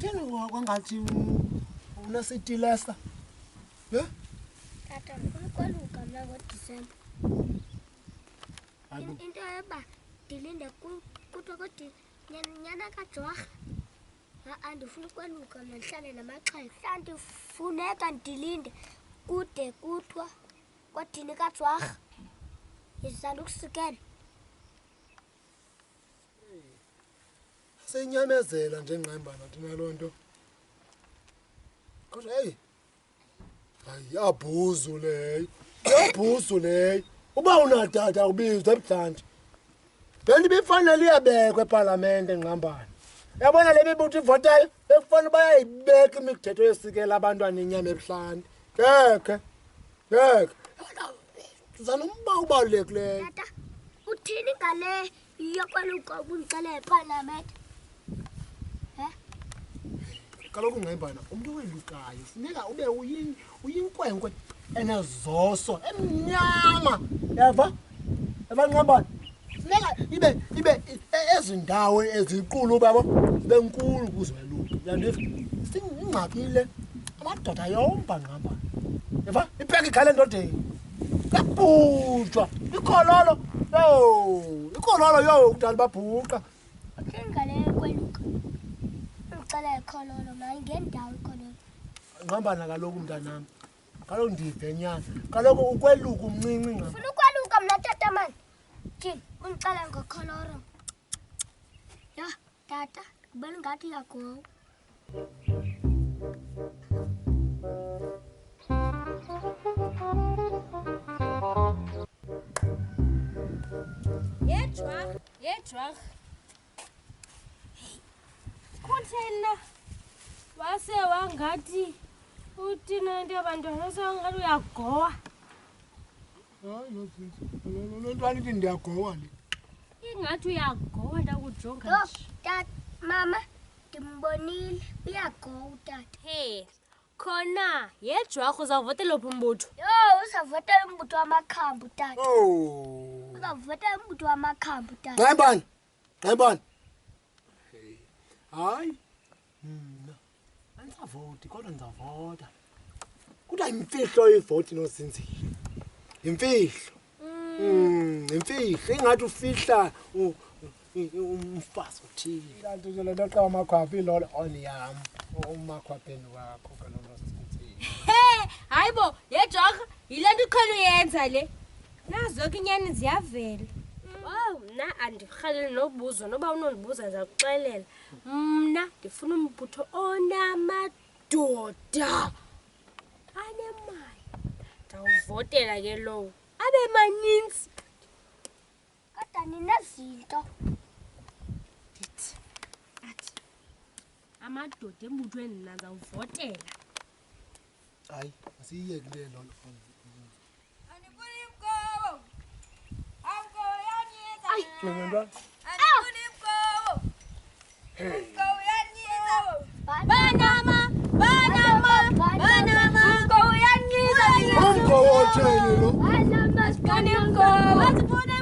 Kutheni kwangathi unasitilesa? Eh? Tata, ukwaluka mna ngoDisemba. Into eba dilinde kuthiwa kodwa nyana kaJwarha. Andifuna ukwaluka mna ndihlale namaxhego. Mhla ndifuneka ndilinde kude kuthiwa kodini kaJwarha. Izizanda ukusikela. Senyamezela nje Ngqayumbana thina lo nto. Kodwa hey. Ayabhuzu leyo. Yabhuzu leyo. Uba unatata ubizwe ebuhlanti. Lento ibifanele iyabekwa eParlamente Ngqayumbana. Yabona le mibutho ivotayo ekufanele bayayibeka imithetho yesikela abantwana inyama ebuhlanti. Ngeke. Uzana umba ubalulekileyo. Tata, uthini ngale yokwaluka ubundicela eParlamente? Kaloku Ngqayumbana umuntu owelukayo funeka ube uyinkwenkwe enezoso emnyama. Yava Ngqayumbana funeka ibe ezindawo ezinkulu babo benkulu kuzeluka. Yandiva singingxakile amadoda yomba Ngqayumbana. Yava ipheka ikhale endodeni kabhujwa ikhololo kudala babhuqa. Uthini ngale yokwaluka ubundicela ikhololo mna ngendawo ikhololo. Ngqayumbana kaloku mntanami kaloku ndivenyana kaloku ukweluka umncinci Ngqayumbana. Ufuna ukwaluka mna tata mani. Thini undicela ngokhololo? Ya tata kubona ngathi uyagowa. Yejwarha. Kuthena wase wangathi uthina into yabantwana sangathi uyagowa. Hayi nozinto. Lontwana ithi ndiyagowa le. Ingathi uyagowa ndakujonga Yo nje. tata mama ndimbonile uyagowa utata. Hey, khona yejwarha uzavotela uphi umbutho? Yo uzavotela umbutho wamakhambu tata. Oh. Uzavotela umbutho wamakhambu tata. Ngqayumbana. Hey. Hayi. Andisavoti kodwa ndizavota. Kuda imfihlo ivoti nozinzile. Imfihlo. Imfihlo ingathi ufihla umfazi uthile. Kanti nje lento xa amakhwaphi lolo on yam. Umakhwapheni wakho kalolo sinzile. Hey, hayibo, yejwarha yile nto ikhona uyenza le. Nazo ke inyani ziyavela. Wow, mna andirhaleli nobuzo noba unondibuza ndizakuxelela. Mna ndifuna umbutho onamadoda anemali. Ndawuvotela ke lowo abe maninzi. Kodwa ninezinto. Ndithi athi amadoda embuthweni mna ndizawuvotela. Hayi asiyeke le lolo. Andifuni Umgowo. Umgowo uyanyisa. Ngqayumbana. Andifuni Umgowo. Umgowo uyanyisa. Banama. Umgowo uyanyisa. Umgowo otheni lo? Banama Umgowo.